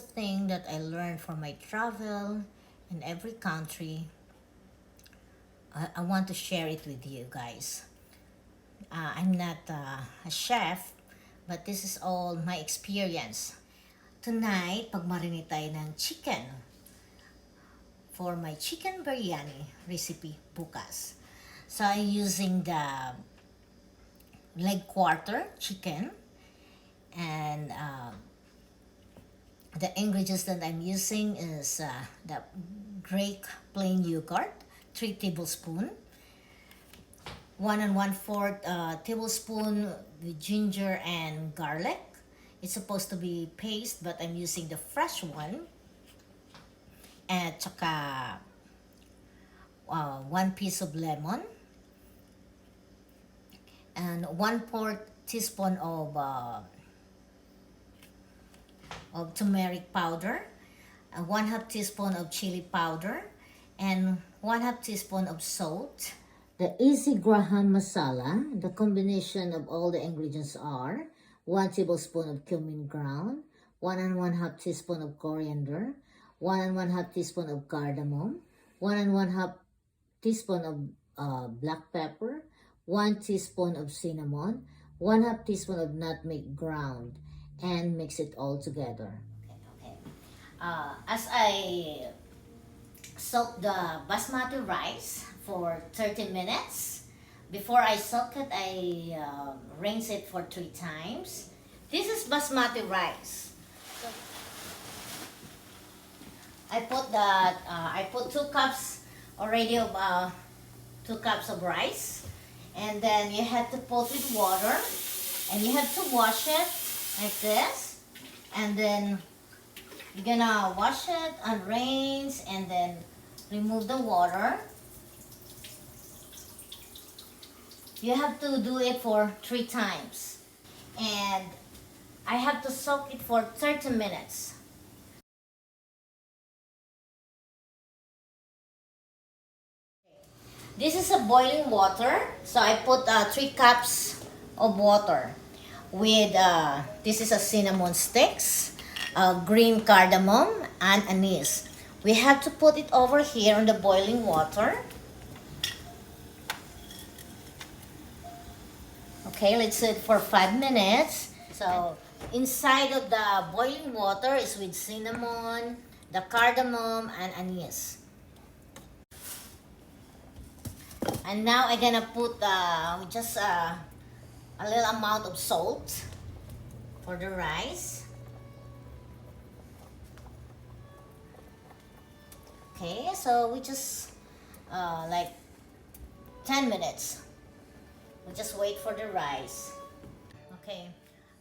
thing that I learned from my travel in every country. I want to share it with you guys. I'm not a chef, but this is all my experience. Tonight, pagmarinate tayo ng chicken for my chicken biryani recipe bukas. So I'm using the leg quarter chicken, and the ingredients that I'm using is the Greek plain yogurt, 3 tablespoons, 1 1/4 tablespoon with ginger and garlic. It's supposed to be paste, but I'm using the fresh one. At saka 1 piece of lemon, and 1/4 teaspoon of turmeric powder, 1/2 teaspoon of chili powder, and 1/2 teaspoon of salt. The easy Graham masala, the combination of all the ingredients are 1 tablespoon of cumin ground, 1 1/2 teaspoon of coriander, 1 1/2 teaspoon of cardamom, 1 1/2 teaspoon of black pepper, 1 teaspoon of cinnamon, 1/2 teaspoon of nutmeg ground, and mix it all together. Okay. As I soak the basmati rice for 30 minutes, before I soak it, I rinse it for 3 times. This is basmati rice. So, I put 2 cups already of 2 cups of rice, and then you have to put with water, and you have to wash it like this, and then you're gonna wash it and rinse, and then remove the water. You have to do it for 3 times, and I have to soak it for 30 minutes. This is a boiling water, so I put 3 cups of water with this is a cinnamon sticks, green cardamom, and anise. We have to put it over here in the boiling water. Okay, let's do it for 5 minutes. So inside of the boiling water is with cinnamon, the cardamom, and anise. And now I'm gonna put just a little amount of salt for the rice. Okay, so we just like 10 minutes. We just wait for the rice. Okay,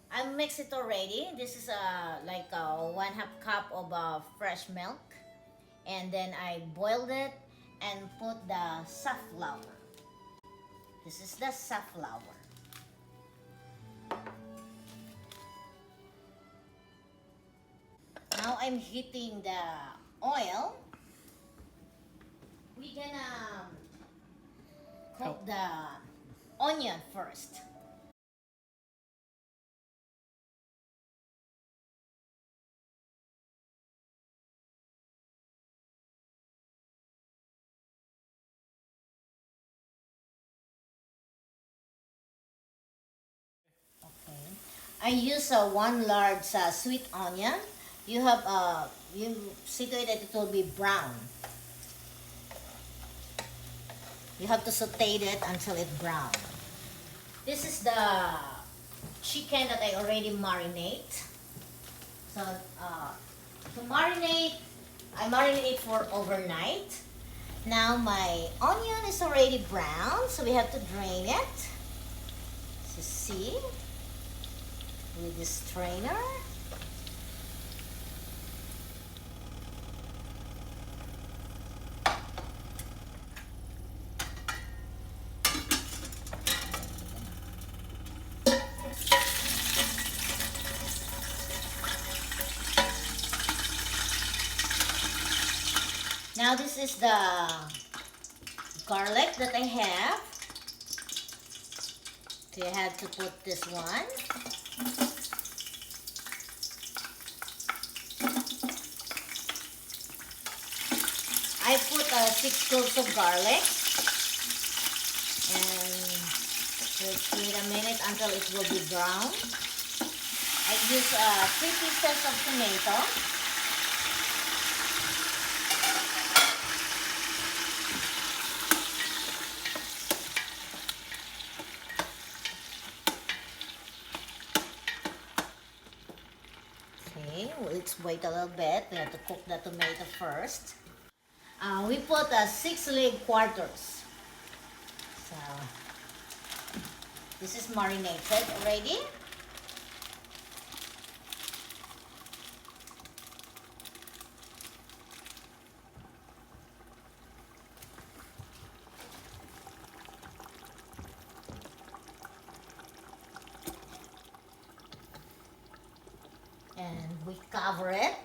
I mixed it already. This is like 1/2 cup of fresh milk, and then I boiled it and put the safflower. This is the safflower. Now I'm heating the oil. We're gonna cook the onion first. Okay. I use 1 large sweet onion. You have you see to it that it will be brown. You have to saute it until it's brown. This is the chicken that I already marinate. So to marinate, I marinate it for overnight. Now my onion is already brown, so we have to drain it. So see, with this strainer. Now this is the garlic that I have. So you have to put this one. 6 cloves of garlic. And let's wait a minute until it will be brown. I use 3 pieces of tomato. Okay, well, let's wait a little bit. We have to cook the tomato first. We put 6 leg quarters. So this is marinated already. And we cover it.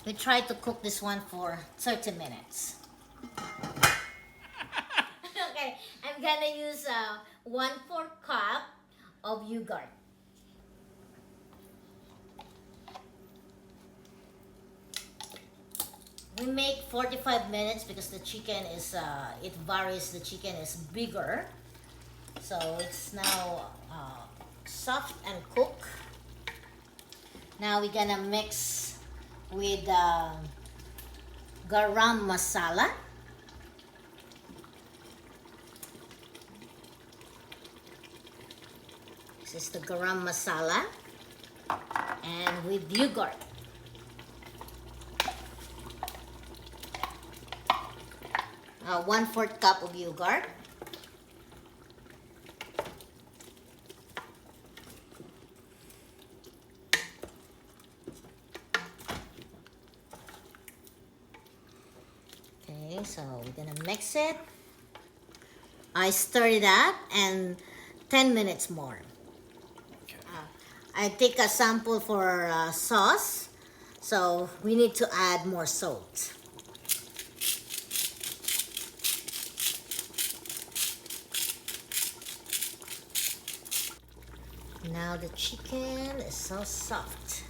We try to cook this one for 30 minutes. Okay, I'm gonna use 1/4 cup of yogurt. We make 45 minutes because the chicken is, it varies, the chicken is bigger. So it's now soft and cooked. Now we're gonna mix with garam masala. This is the garam masala. And with yogurt. 1/4 cup of yogurt. Okay, so we're gonna mix it. I stir it up and 10 minutes more. Okay. I take a sample for sauce, so we need to add more salt. Now the chicken is so soft.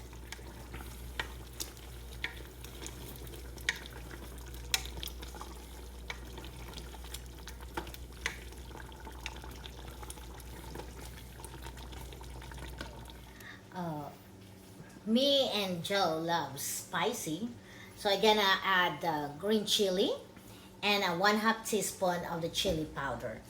Me and Joe love spicy, so I'm gonna add green chili and 1/2 teaspoon of the chili powder.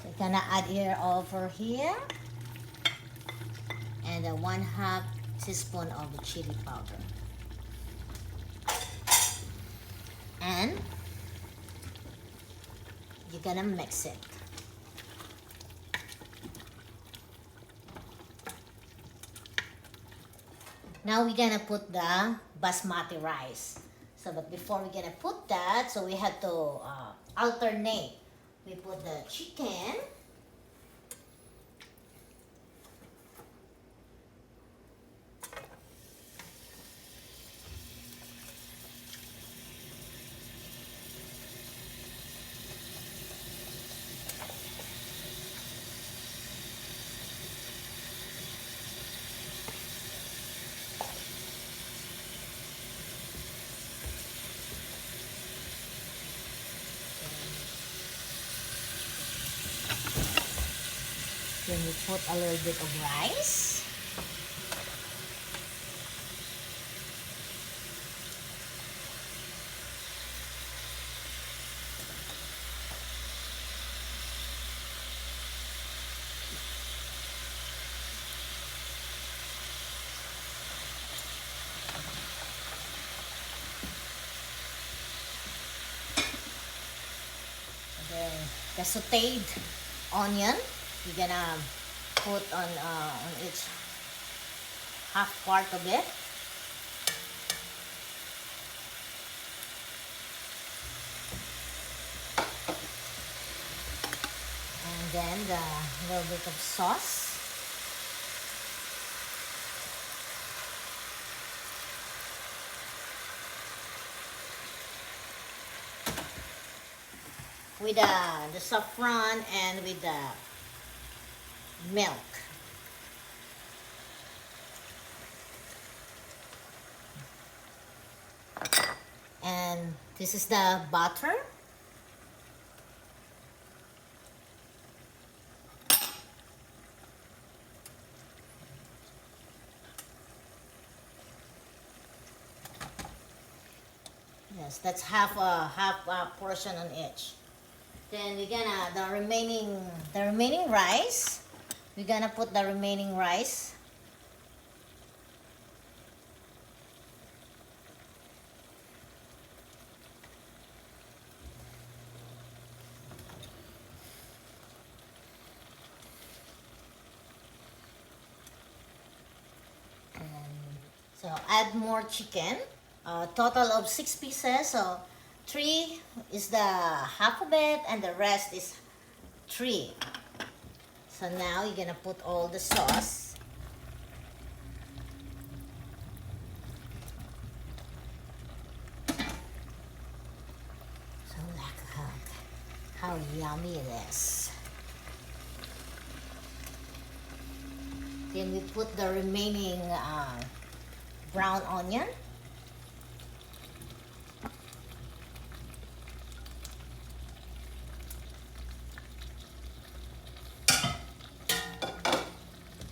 So I'm gonna add here over here and 1/2 teaspoon of the chili powder. And you're gonna mix it. Now we're gonna put the basmati rice. So, but before we're gonna put that, so we have to alternate. We put the chicken. Then we put a little bit of rice. And then the sauteed onion, you're gonna put on each half part of it. And then the little bit of sauce. With the saffron and with the milk. And this is the butter. Yes, that's half a portion on each. Then we're gonna the remaining rice. We're gonna put the remaining rice. So add more chicken. Total of 6 pieces. So 3 is the half of it, and the rest is 3. So now you're gonna put all the sauce. So look how yummy it is. Then we put the remaining brown onion.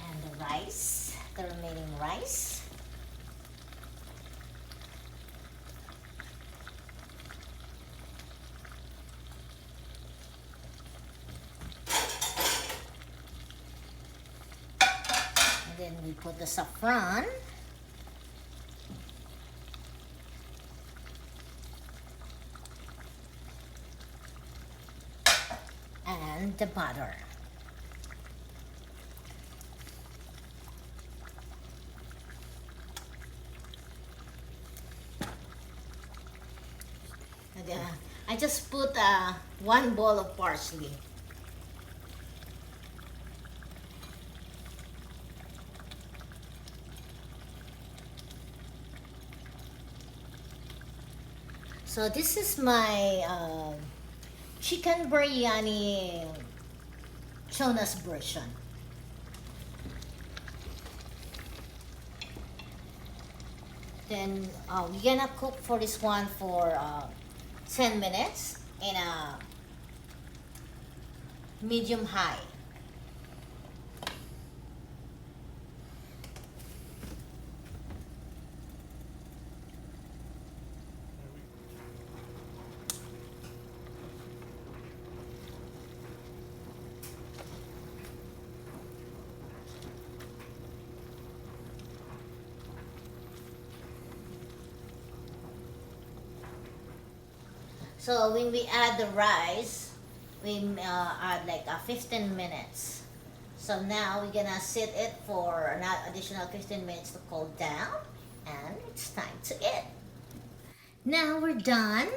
And the rice, the remaining rice. And then we put the saffron. And the butter. And, I just put 1 bowl of parsley. So this is my chicken biryani Chona's version. Then we're gonna cook for this one for 10 minutes in a medium high. So when we add the rice, we add like 15 minutes. So now we're gonna sit it for an additional 15 minutes to cool down, and it's time to eat. Now we're done,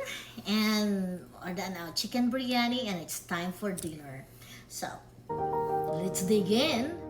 and we're done our chicken biryani, and it's time for dinner. So let's dig in.